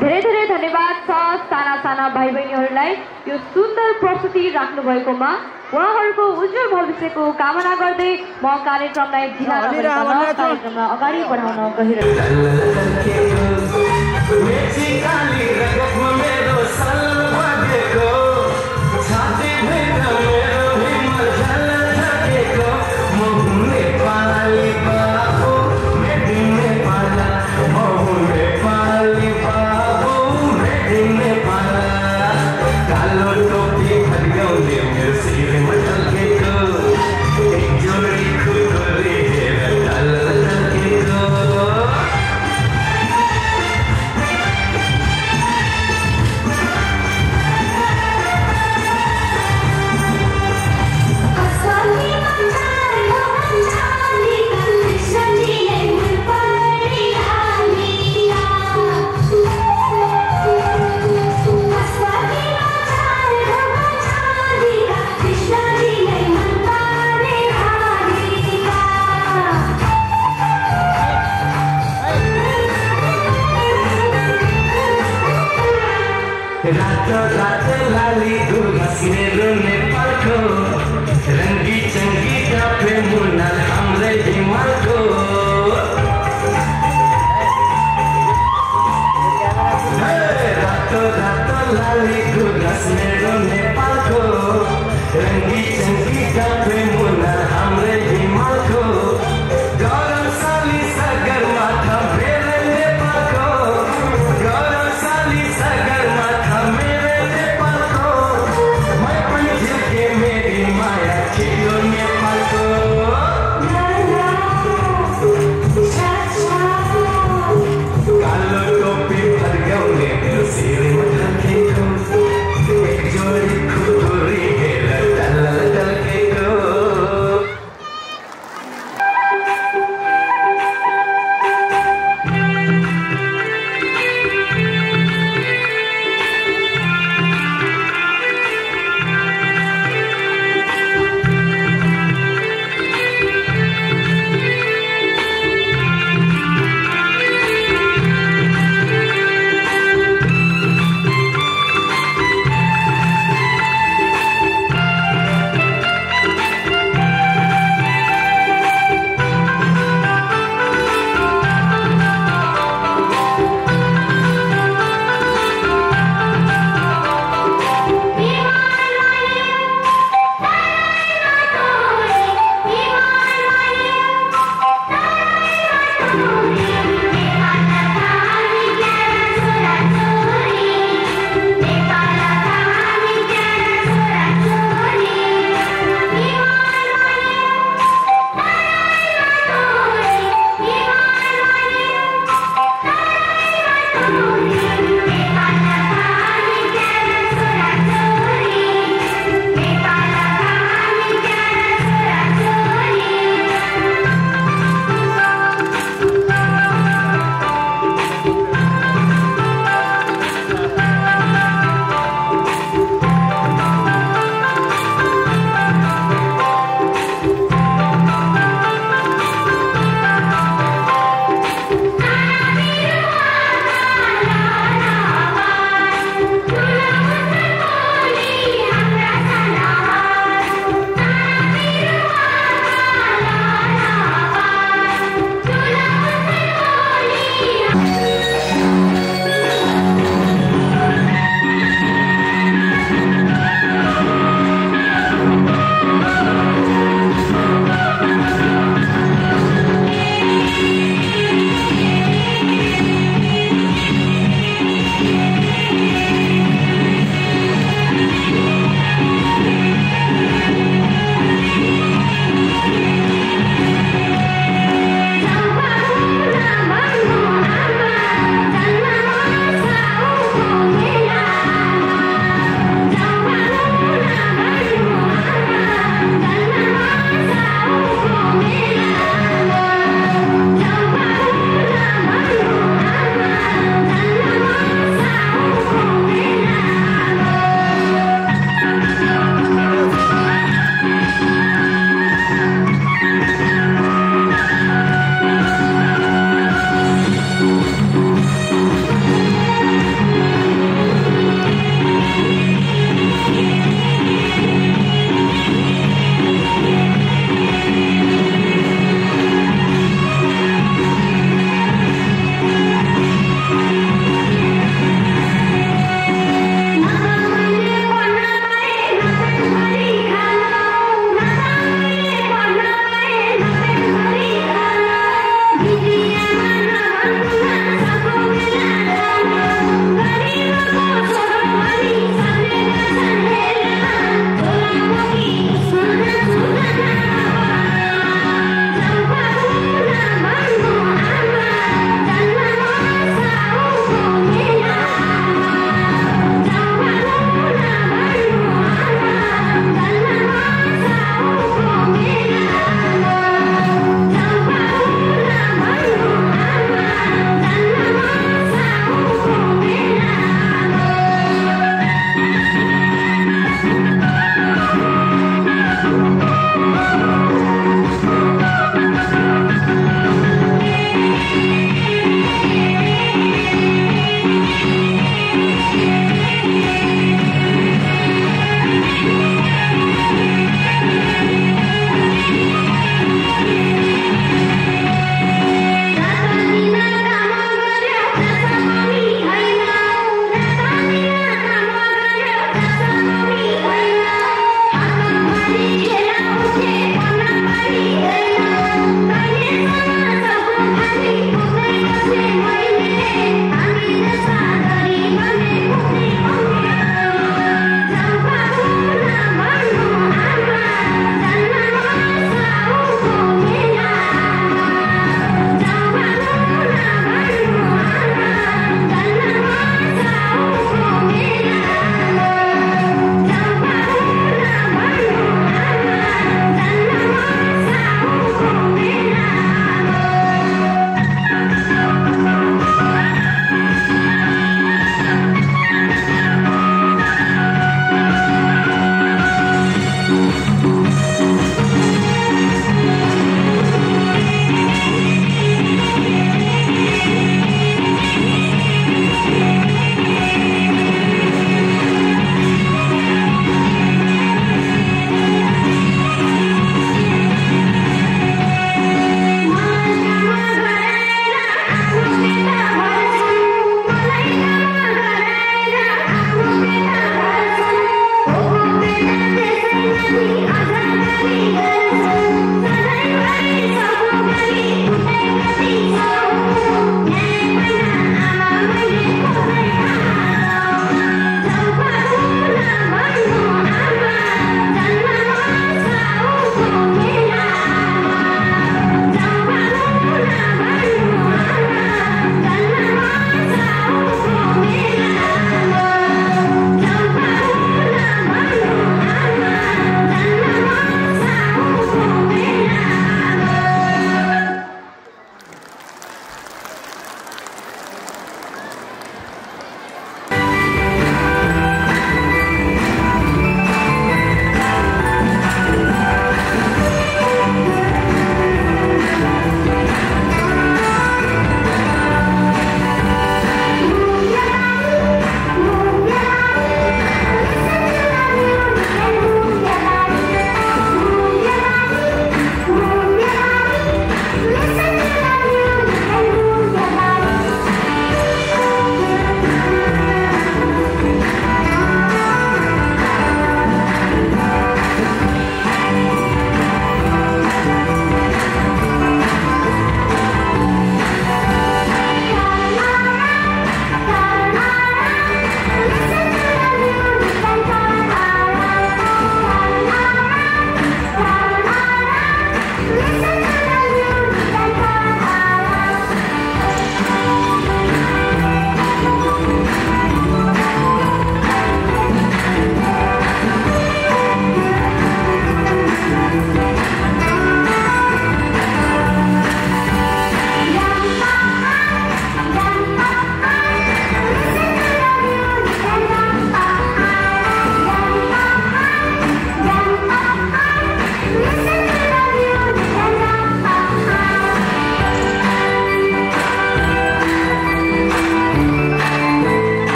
धेरै धेरै धन्यवाद छ साना साना भाइ बहिनीहरूलाई यो सुन्दर प्रस्तुति राख्नु भएकोमा उहाँहरूको उज्जवल भविष्यको कामना गर्दै म कार्यक्रमलाई ढिला नगरिकन कार्यक्रमलाई अगाडि बढाउन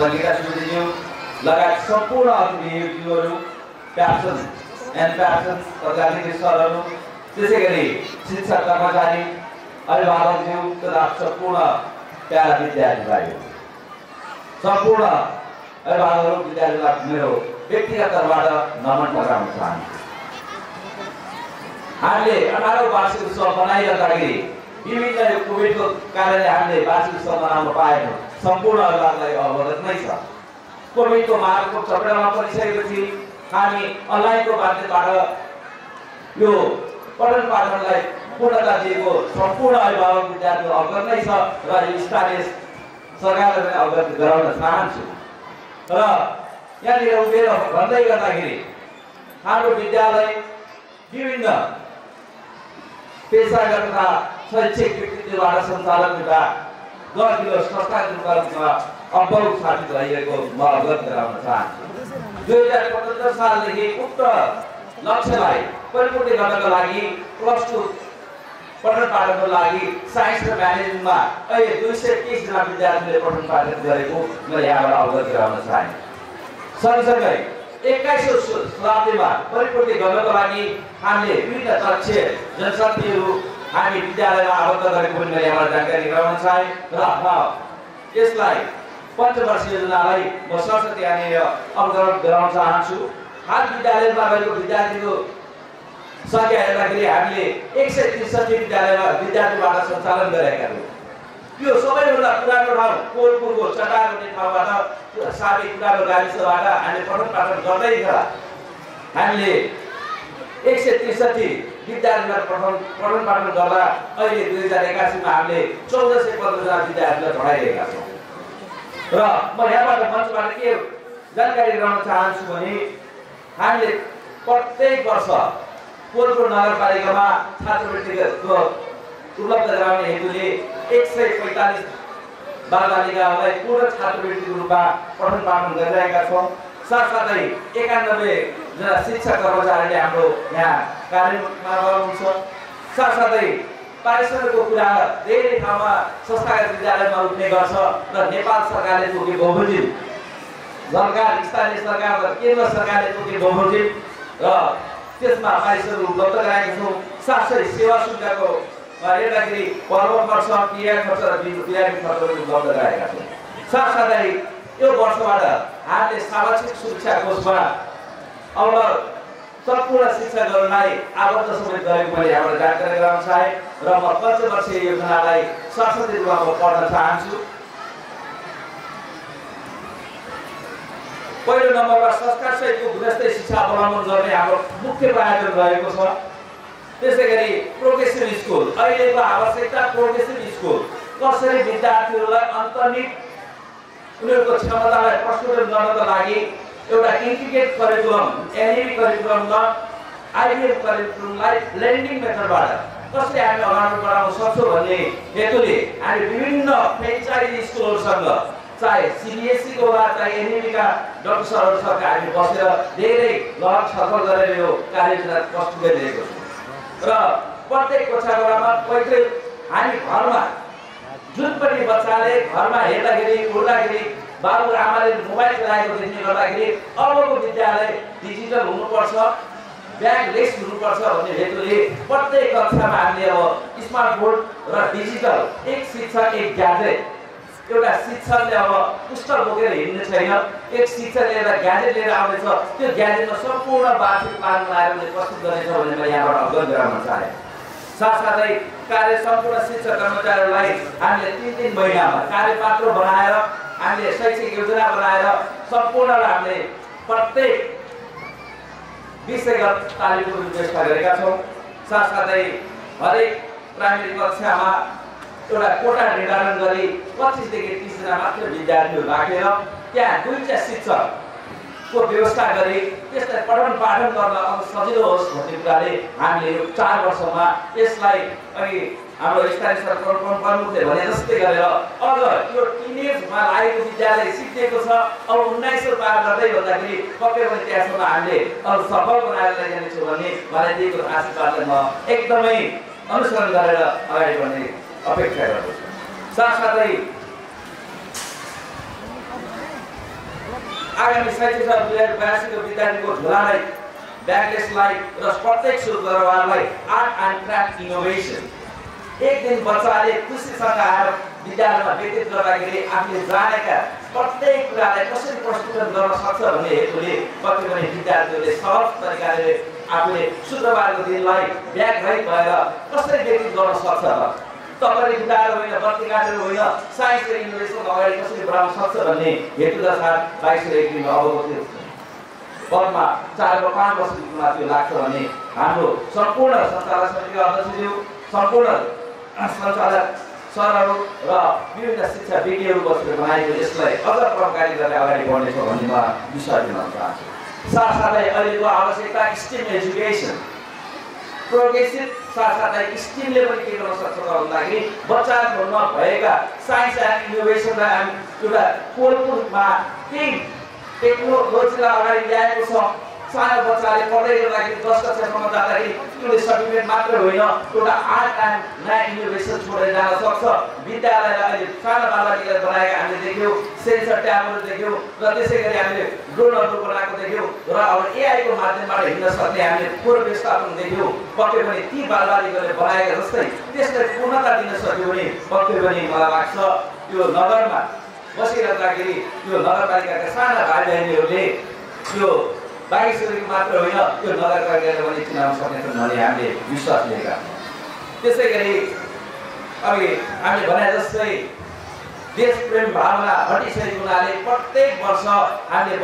सङ्गीता सुवेदीज्यू लगायत सम्पूर्ण अतिथिज्यूहरू प्यासन एन्ड प्यासन प्रजातिथि सरहरू त्यसै गरी शिक्षा कर्मचारी अभिभावकज्यू तथा सम्पूर्ण प्यारा विद्यार्थी भाइहरू सम्पूर्ण अभिभावकहरू विद्यार्थीलाई मेरो व्यक्तिगत तर्फबाट नमन टक्राउन चाहन्छु। हामीले 18औं वार्षिक उत्सव बनाइरहँदाखेरि विभिन्न कोभिडको कारणले हामीले वार्षिक उत्सव मनाउन पाएनौँ। सम्पूर्ण अभिभावकलाई अवगत नै छ। कोभिडको महामारीको चपेटामा परिसकेपछि हामी अनलाइनको माध्यमबाट यो पठन पाठनलाई पूर्णता दिएको सम्पूर्ण अभिभावक विद्यार्थीहरू अवगत नै छ र यो स्थानीय सरकारलाई अवगत गराउन चाहन्छु। र यहाँनिर उभिएर भन्दै गर्दाखेरि हाम्रो विद्यालय विभिन्न पेसागत तथा शैक्षिक व्यक्तित्वबाट सञ्चालन हुँदा गतिलो संस्थाको रूपमा अब्बल स्थापित भइरहेको म अवगत गराउन चाहन्छु। 2075 सालदेखि उक्त लक्ष्यलाई परिपूर्ति गर्नको लागि +2 पठन पाठनको लागि साइन्स र म्यानेजमेन्टमा अहिले 230 जना विद्यार्थीले पठन पाठन गरेको म यहाँबाट अवगत गराउन चाहे। सँगसँगै 21औं शताब्दीमा परिपूर्ति गर्नको लागि हामीले विभिन्न दक्ष जनशक्तिहरू हामी विद्यालयमा आबद्ध गरेको पनि मैले यहाँबाट जानकारी गराउन चाहे र यसलाई पञ्चवर्षीय योजनालाई म सरस्वती यहाँनिर अवगत गराउन चाहन्छु। हाल विद्यालयमा रहेको विद्यार्थीको संख्या हेर्दाखेरि हामीले 163 विद्यार्थीबाट सञ्चालन गरेका छौँ। यो सबैभन्दा पुरानो ठाउँ कोलपुरको चटार भन्ने ठाउँबाट साबी पुरानो गाविसबाट हामीले पठन पाठन गर्दै थियौँ। हामीले 163 विद्यार्थीबाट पठन पाठन गर्दा अहिले 2081 मा हामीले 1415 जना विद्यार्थीलाई पढाइरहेका छौँ। र म यहाँबाट मञ्चबाट के जानकारी गराउन चाहन्छु भने हामीले प्रत्येक वर्ष कोलपुर नगरपालिकामा छात्रवृत्तिको उपलब्ध गराउने हेतुले 145 बालबालिकाहरूलाई पूर्ण छात्रवृत्तिको रूपमा पठन पाठन गरिरहेका छौँ। साथसाथै 91 जना शिक्षा कर्मचारीले हाम्रो यहाँ कार्यमा गर्नुहुन्छ। साथसाथै पारिश्रमिकको कुरा धेरै ठाउँमा संस्थागत विद्यालयमा उठ्ने गर्छ र नेपाल सरकारले तोके बमोजिम सरकार स्थानीय सरकार र केन्द्र सरकारले तोके बमोजिम र त्यसमा पारिश्रमिक उपलब्ध गराएका छौँ। साथै सेवा शुल्कको हेर्दाखेरि पर्व खर्च क्रिया खर्च र बिरामी खर्चहरू उपलब्ध गराएका छौँ। साथसाथै यो वर्षबाट हामीले सामाजिक सुरक्षा कोषमा अब सम्पूर्ण शिक्षकहरूलाई आबद्ध समेत गरेको मैले यहाँबाट जानकारी गराउन चाहे र म पञ्चवर्षीय योजनालाई सरस्वती रूपमा पढ्न चाहन्छु। पहिलो नम्बरमा संस्कार सहितको गुणस्तरीय शिक्षा अवलम्बन गर्ने हाम्रो मुख्य प्रायोजन रहेको छ। त्यसै गरी प्रोग्रेसिभ स्कुल अहिलेको आवश्यकता प्रोग्रेसिभ स्कुल कसरी विद्यार्थीहरूलाई अन्तर्निहित उनीहरूको क्षमतालाई प्रस्फुटन गर्नको लागि एउटा इन्टिग्रेट करिकुलम एनइबी करिकुलम र आइबिएम करिकुलमलाई ब्लेन्डिङ मेथडबाट कसरी हामी अगाडि बढाउन सक्छौँ भन्ने हेतुले हामी विभिन्न फ्रेन्चाइज स्कुलहरूसँग चाहे सीबीएसई को वा चाहे एनइबी का डाक्टर सरहरूसँग हामी बसेर धेरै लहर छलफल गरेर यो कार्ययोजना प्रस्तुत गरिरहेको छौँ। र प्रत्येक कक्षामा पहिले हामी घरमा जुन पनि बच्चाले घरमा हेर्दाखेरि उड्दाखेरि बाबु आमाले मोबाइल चलाएको देख्ने गर्दाखेरि अबको विद्यालय डिजिटल हुनुपर्छ ब्यागलेस हुनुपर्छ भन्ने हेतुले प्रत्येक कक्षामा हामीले अब स्मार्टफोन र डिजिटल एक शिक्षक एक ग्याजेट एउटा शिक्षकले अब पुस्तक बोकेर हिँड्ने छैन एक शिक्षकले एउटा ग्याजेट लिएर आउँदैछ त्यो ग्याजेटमा सम्पूर्ण वार्षिक प्लान बनाएर प्रस्तुत गर्नेछ भन्ने मैले यहाँबाट अवगत गराउन चाहे। साथसाथै कार्य सम्पूर्ण शिक्षक कर्मचारीहरूलाई हामीले 3 महिनामा कार्यपात्र बनाएर हामीले शैक्षिक योजना बनाएर सम्पूर्णलाई हामीले प्रत्येक विषयगत तालिमको व्यवस्था गरेका छौँ। साथसाथै हरेक प्राइमेरी कक्षामा एउटा कोटा निर्धारण गरी 25 देखि 30 जना मात्र विद्यार्थीहरू राखेर त्यहाँ 2 शिक्षकको व्यवस्था गरी त्यसलाई पठन पाठन गर्न अब सजिलो होस् भन्ने कुराले हामीले यो 4 वर्षमा यसलाई अनि हाम्रो स्थानीय सरकार प्रमुखले भने जस्तै गरेर अझ यो टिनेजमा लागेको विद्यालय सिद्धिएको छ। अब 1900 पार गर्दै भन्दाखेरि पक्कै पनि त्यहाँसम्म हामीले अब सफल बनाएर लैजानेछौँ भन्ने मलाई दिएको आशीर्वादलाई म एकदमै अनुसरण गरेर अगाडि बढ्ने अपेक्षा गर्दछु। साथसाथै आगामी शैक्षिक वर्ष 2082 को विद्यार्थीको झोलालाई ब्यागलेसलाई र प्रत्येक सुरुवारलाई आर्ट एन्ड क्राफ्ट इनोभेसन एक दिन बच्चाले खुसीसँग आएर विद्यालयमा व्यतीत गर्दाखेरि आफूले जानेका प्रत्येक कुरालाई कसरी प्रस्तुत गर्न सक्छ भन्ने हेतुले पक्कै पनि विद्यार्थीहरूले सहज तरिकाले आफूले शुक्रबारको दिनलाई ब्याग रहित भएर कसरी व्यतीत गर्न सक्छ र तपाईले विद्यालय होइन बत्ती काटेर होइन साइन्स र इनोभेसन अगाडि कसरी बढाउन सक्छ भन्ने हेतुका साथ 2201 मा अवगत पदमा 4 वा 5 वर्षमा त्यो लाग्छ भने हाम्रो सम्पूर्ण सञ्चालक समितिका अध्यक्षज्यू सम्पूर्ण सञ्चालक सरहरू र विभिन्न शिक्षा विज्ञहरू बसेर बनाएको यसलाई अझ प्रभावकारी गरेर अगाडि बढ्नेछ भन्ने म विश्वास दिन चाहन्छु। साथसाथै अहिलेको आवश्यकता स्टेम एजुकेसन प्रोग्रेसिभ साथसाथै स्टेमले पनि के गर्न सक्छ भन्दाखेरि बच्चाहरूमा भएका साइन्स एन्ड इनोभेसन र एउटा कोलपुरमा केही टेक्नोलोजीलाई अगाडि ल्याएको छ। सानो बच्चाले पढ्दै गर्दाखेरि 10 कक्षासम्म जाँदाखेरि त्यो सर्टिफिकेट मात्र होइन एउटा आर्ट एन्ड नयाँ इनोभेसन छोडेर जान सक्छ। विद्यालयलाई अहिले सानो बालबालिकाले बनाएका हामीले देख्यौँ, सेन्सर ट्याबहरू देख्यौँ र त्यसै गरी हामीले ड्रोनहरू बनाएको देख्यौँ र अब एआई को माध्यमबाट हिँड्न सक्ने हामीले पूर्व व्यवस्थापन देख्यौँ। पक्कै पनि ती बालबालिकाले बनाएका जस्तै त्यसलाई पूर्णता दिन सक्यो भने पक्कै पनि मलाई लाग्छ त्यो नगरमा बसिरहँदाखेरि त्यो नगरपालिकाका साना भाइ बहिनीहरूले त्यो 22 मात्र होइन त्यो नगरपालिकाले पनि चुनाव सक्नेछन् भन्ने हामीले विश्वास लिएका छौँ। त्यसै गरी अघि हामीले भने जस्तै देश प्रेम भावना हटिसकेको हुनाले प्रत्येक वर्ष हामीले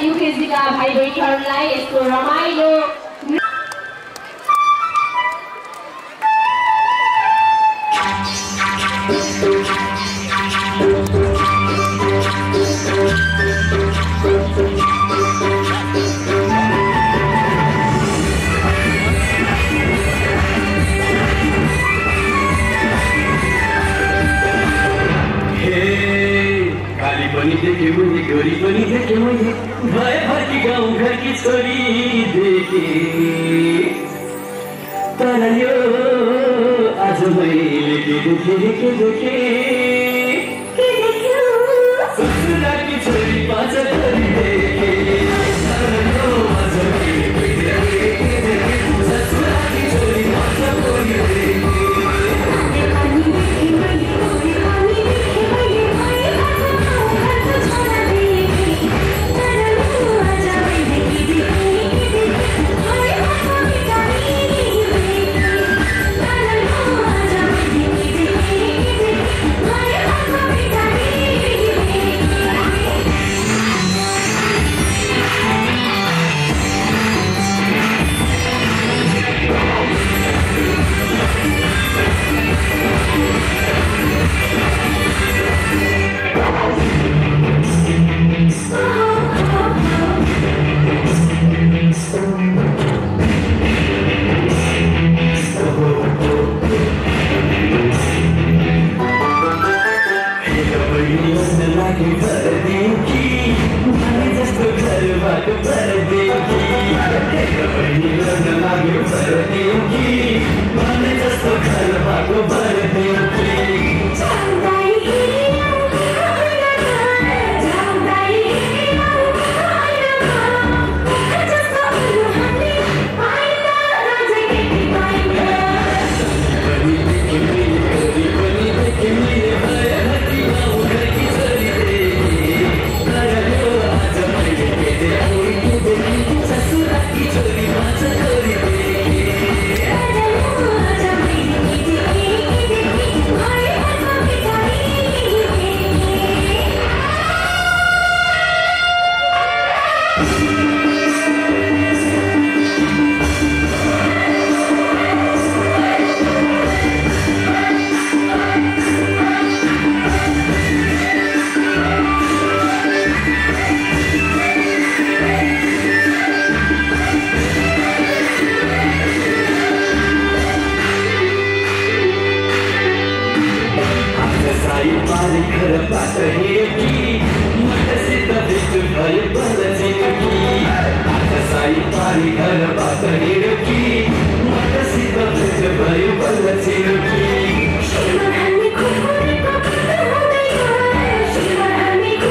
युकेजीका भाइ बहिनीहरूलाई यसको रमाइलो देखे मुझे गोरी पनि देखे मैले भयभर की गाउँ घर की छोरी देखे तर यो आज मैले के देखे ससुरा की छोरी पाँच छोरी देखे तर यो आज मैले ससुरा की छोरी पाँच छोरी देखे Shiva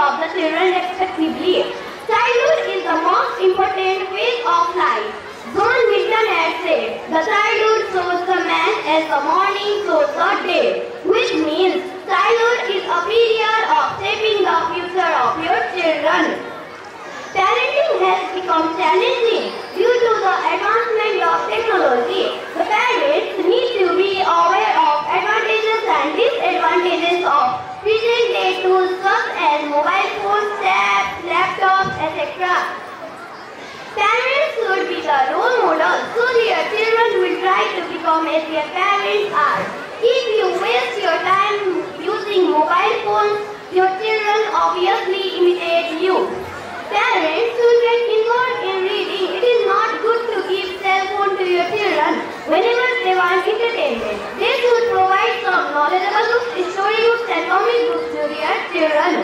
of the children respectively. Childhood is the most important phase of life. John Milton had said, "The childhood shows the man as the morning shows the day," which means childhood is a period of shaping the future of your children. Parenting has become challenging due to the advancement of technology. The parents need to be aware of advantages and disadvantages of present-day tools such as mobile phones, tabs, laptops, etc. Parents should be the role models so their children will try to become as their parents are. If you waste your time using mobile phones, your children obviously imitate you. Parents should get involved in reading. It is not good to give cell phone to your children whenever they want entertainment. They should provide some knowledgeable books, storybooks and comic books to their children.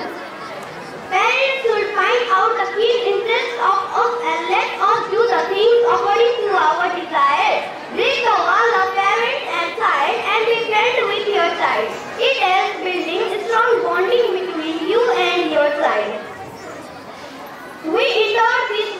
Parents should find out the keen interests of us and let us do the things according to our desires. Break the wall of parent and child and be friend with your child. It helps building a strong bonding between you and your child. We entered this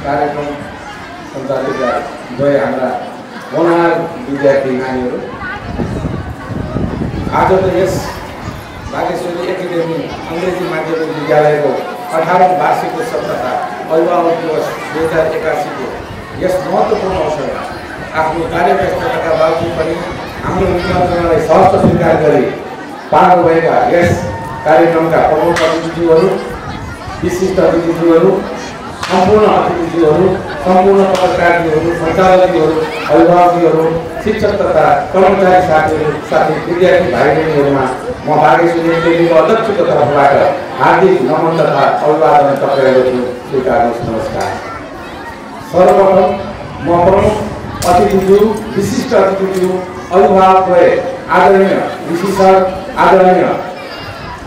कार्यक्रम सञ्चालित भए हाम्रा होनहार विद्यार्थी नानीहरू आज त यस Bageshwari academy अङ्ग्रेजी माध्यमिक विद्यालयको 18औं वार्षिक उत्सव तथा अभिभावक दिवस 2081 को यस महत्त्वपूर्ण अवसरमा आफ्नो कार्यव्यस्तताका बावजुद पनि हाम्रो निमन्त्रणालाई सहर्ष स्वीकार गरी पार्नुभएका यस कार्यक्रमका प्रमुख अतिथिज्यूहरू, विशिष्ट अतिथिज्यूहरू, सम्पूर्ण अतिथिज्यूहरू, सम्पूर्ण पत्रकारज्यूहरू, सञ्चालकज्यूहरू, अभिभावकज्यूहरू, शिक्षक तथा कर्मचारी साथीहरू, साथै विद्यार्थी भाइ बहिनीहरूमा म बागेश्वरी एकाडेमीको अध्यक्षको तर्फबाट हार्दिक नमन तथा अभिवादन टक्राएको छु। स्वीकार्नुहोस्। नमस्कार। सर्वप्रथम म प्रमुख अतिथिज्यू, विशिष्ट अतिथिज्यू, अभिभावकद्वय, आदरणीय ऋषि सर, आदरणीय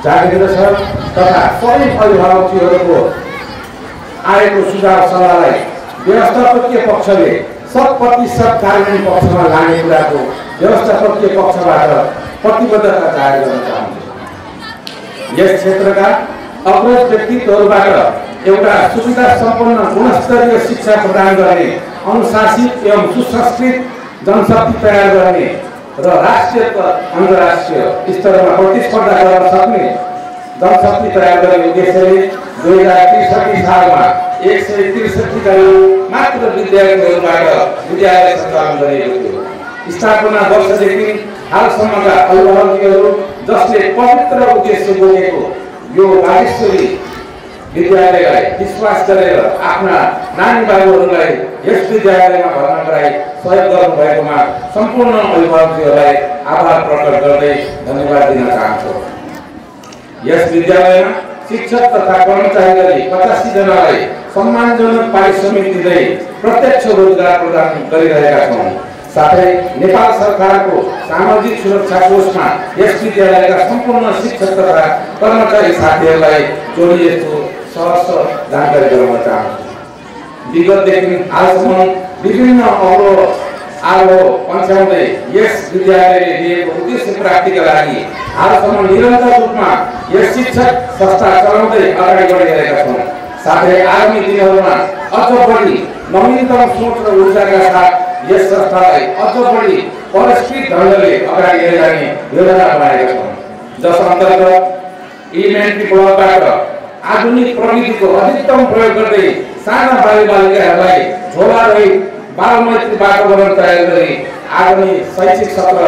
जागेन्द्र सर तथा सबै अभिभावकज्यूहरूको आएको सुझाव सल्लाहलाई व्यवस्थापकीय पक्षले 100% कार्यान्वयन पक्षमा लाने कुराको व्यवस्थापकीय पक्षबाट प्रतिबद्धता जाहेर गर्न चाहन्छु। यस क्षेत्रका अग्रज व्यक्तित्वहरूबाट एउटा सुविधा सम्पन्न गुणस्तरीय शिक्षा प्रदान गर्ने, अनुशासित एवं सुसंस्कृत जनशक्ति तयार गर्ने र राष्ट्रिय अन्तर्राष्ट्रिय स्तरमा प्रतिस्पर्धा गर्न सक्ने जनशक्ति तयार गर्ने उद्देश्यले 2063 सालमा 163 जना मात्र विद्यार्थीहरूबाट विद्यालय सञ्चालन गरिएको थियो। स्थापना वर्षदेखि हालसम्मका अभिभावकहरू जसले पवित्र उद्देश्य बोकेको यो बागेश्वरी विद्यालयलाई विश्वास गरेर आफ्ना नानी बाबुहरूलाई यस विद्यालयमा भर्ना गराई सहयोग गर्नुभएकोमा सम्पूर्ण अभिभावकहरूलाई आभार प्रकट गर्दै धन्यवाद दिन चाहन्छु। यस विद्यालयमा शिक्षक तथा कर्मचारी गरी 85 जनालाई सम्मानजनक पारिश्रमिक दिँदै प्रत्यक्ष रोजगार प्रदान गरिरहेका छौँ। साथै नेपाल सरकारको सामाजिक सुरक्षा कोषमा यस विद्यालयका सम्पूर्ण शिक्षक तथा कर्मचारी साथीहरूलाई जोडिएको सहर्ष जानकारी गराउन चाहन्छु। विगतदेखि हालसम्म विभिन्न आरो पन्छ्याउँदै यस विद्यालयले लिएको उद्देश्य प्राप्तिका लागि हालसम्म निरन्तर रूपमा यस शिक्षक संस्था चलाउँदै अगाडि बढिरहेका छौँ। साथै आगामी दिनहरूमा अझ बढी नवीनतम सोच र ऊर्जाका साथ यस संस्थालाई अझ बढी परिष्कृत ढङ्गले अगाडि लैजाने योजना बनाएका छौँ, जस अन्तर्गत इलेमेन्ट्री ब्लकबाट आधुनिक प्रविधिको अधिकतम प्रयोग गर्दै साना बालबालिकाहरूलाई झोला रहित बालमैत्री वातावरण तयार गरी आगामी शैक्षिक सत्र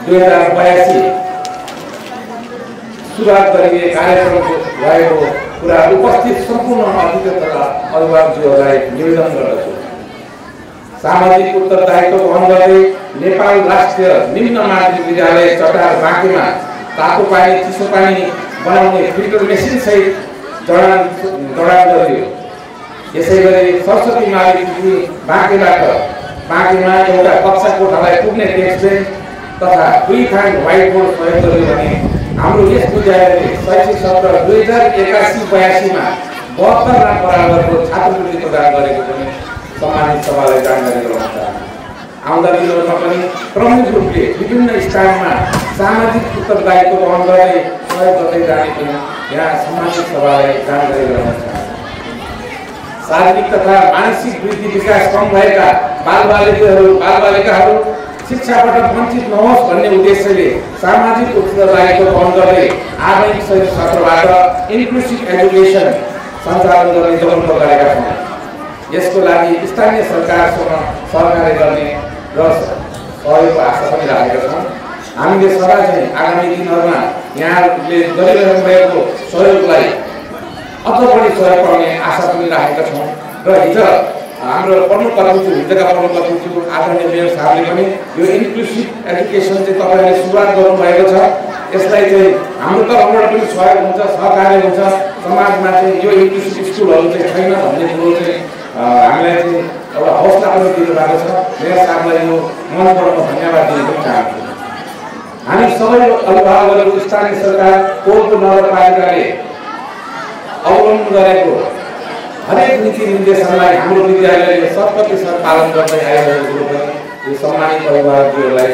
2082 सुरुवात गरिने कार्यक्रम रहेको कुरा उपस्थित सम्पूर्ण अतिथि तथा अभिभावकज्यूहरूलाई निवेदन गर्दछु। सामाजिक उत्तरदायित्व वहन गर्दै नेपाल राष्ट्रिय निम्न माध्यमिक विद्यालय चटार बाँकेमा तातो पानी चिसो पानी बनाउने फिल्टर मेसिन सहित जडान गरियो। यसै गरी सरस्वती मावि बाँकेमा एउटा कक्षा कोठालाई पुग्ने डेस्क बेन्च तथा 2 खान व्हाइट बोर्ड प्रयोग गरियो भने हाम्रो यस विद्यालयले शैक्षिक सत्र 2081-82 मा 72 लाख बराबरको छात्रवृत्ति प्रदान गरेको पनि सम्मानित सभालाई जानकारी गराउन चाहन्छु। आउँदा दिनहरूमा पनि प्रमुख रूपले विभिन्न स्थानमा सामाजिक उत्तरदायित्व वहन गर्दै सहयोग गर्दै जाने पनि यहाँ सम्मानित सभालाई जानकारी गराउन चाहन्छु। शारीरिक तथा मानसिक वृद्धि विकास कम भएका बालबालिकाहरू शिक्षाबाट वञ्चित नहोस् भन्ने उद्देश्यले सामाजिक उत्तरदायित्व वहन गर्दै आगामी शैक्षिक सत्रबाट इन्क्लुसिभ एजुकेसन सञ्चालन गर्ने जोड गरेका छौँ। यसको लागि स्थानीय सरकारसँग सहकार्य गर्ने र सहयोगको आशा पनि राखेका छौँ। हामीले सदा चाहिँ आगामी दिनहरूमा यहाँले गरिरहनु भएको सहयोगलाई अझ बढी सहयोग गर्ने आशा पनि राखेका छौँ। र हिजो हाम्रो प्रमुख अतिथि हिजोका प्रमुख अतिथि आदरणीय मेयर साहबले पनि यो इन्क्लुसिभ एजुकेसन चाहिँ तपाईँले सुरुवात गर्नुभएको छ। यसलाई चाहिँ हाम्रो तर्फबाट पनि सहयोग हुन्छ, सहकार्य हुन्छ। समाजमा चाहिँ यो इन्क्लुसिभ स्कुलहरू चाहिँ छैन भन्ने कुरो चाहिँ हामीलाई चाहिँ एउटा हौसला पनि दिनुभएको छ। मेयर साहबलाई यो मनबाट धन्यवाद दिन पनि चाहन्छु। हामी सबै अभिभावकहरू स्थानीय सरकार कोलको नगरपालिकाले अवलम्बन गरेको हरेक नीति निर्देशनलाई हाम्रो विद्यालयले 100% पालन गर्दै आइरहेको कुरो पनि यो सम्मानित अभिभावकहरूलाई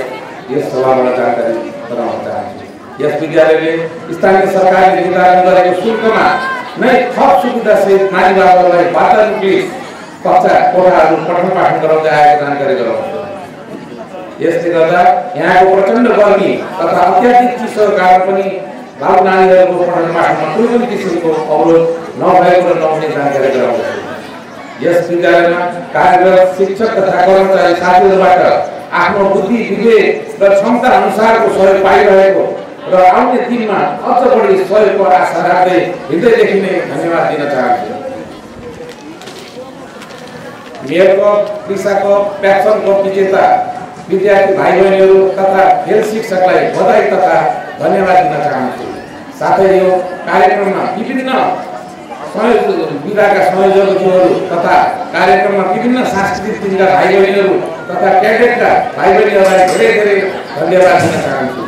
यस सभाबाट जानकारी गराउन चाहन्छु। यस विद्यालयले स्थानीय सरकारले निर्धारण गरेको शुल्कमा नै थप सुविधासहित नानी बाबुहरूलाई वातानुकूलित कक्षा कोठाहरू पठन पाठन गराउँदै आएको जानकारी गराउँछ। यसले गर्दा यहाँको प्रचण्ड गर्मी तथा अत्याधिक चिसोको कारण पनि बाल नानीहरूको पठन पाठनमा कुनै पनि किसिमको अवरोध नभएको र नहुने जानकारी गराउँदछ। यस विद्यालयमा कार्यरत शिक्षक तथा कर्मचारी साथीहरूबाट आफ्नो बुद्धि विवेक र क्षमता अनुसारको सहयोग पाइरहेको र आउने दिनमा अझ बढी सहयोगको आशा राख्दै हृदयदेखि नै धन्यवाद दिन चाहन्छु। मेयर कप, कृषा कप, प्याक्सन कप विजेता विद्यार्थी भाइ बहिनीहरू तथा खेल शिक्षकलाई बधाई तथा धन्यवाद दिन चाहन्छु। साथै यो कार्यक्रममा विभिन्न विधाका संयोजकहरू तथा कार्यक्रममा विभिन्न सांस्कृतिक टिमका भाइ बहिनीहरू तथा क्याडेटका भाइ बहिनीहरूलाई धेरै धेरै धन्यवाद दिन चाहन्छु।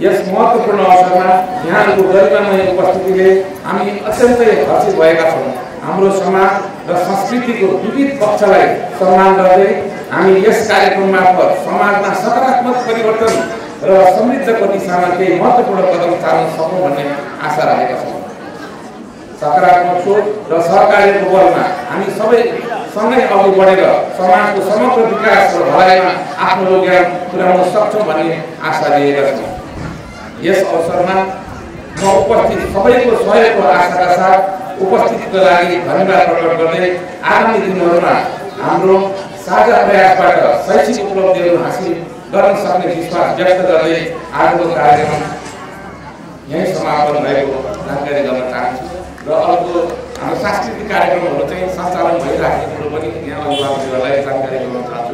यस महत्त्वपूर्ण अवसरमा यहाँहरूको गरिमामय उपस्थितिले हामी अत्यन्तै हर्षित भएका छौँ। हाम्रो समाज र संस्कृतिको विविध पक्षलाई सम्मान गर्दै हामी यस कार्यक्रम मार्फत समाजमा सकारात्मक परिवर्तन र समृद्धको दिशामा केही महत्त्वपूर्ण कदम चाल्न सकौँ भन्ने आशा राखेका छौँ। सकारात्मक सोच र सहकार्यको बलमा हामी सबै सँगै अघि बढेर समाजको समग्र विकास र भलाइमा आफ्नो योगदान पुर्याउन सक्छौँ भन्ने आशा लिएका छौँ। यस अवसरमा म उपस्थित सबैको सहयोगको आशाका साथ उपस्थितिको लागि धन्यवाद प्रकट गर्दै आगामी दिनहरूमा हाम्रो साझा प्रयासबाट शैक्षिक उपलब्धिहरू हासिल गर्न सक्ने विश्वास व्यक्त गर्दै आजको कार्यक्रम यही समापन भएको जानकारी गर्न चाहन्छु। र अर्को हाम्रो सांस्कृतिक कार्यक्रमहरू चाहिँ सञ्चालन भइराखेको कुरो पनि यहाँ अभिभावकहरूलाई जानकारी गराउन चाहन्छु।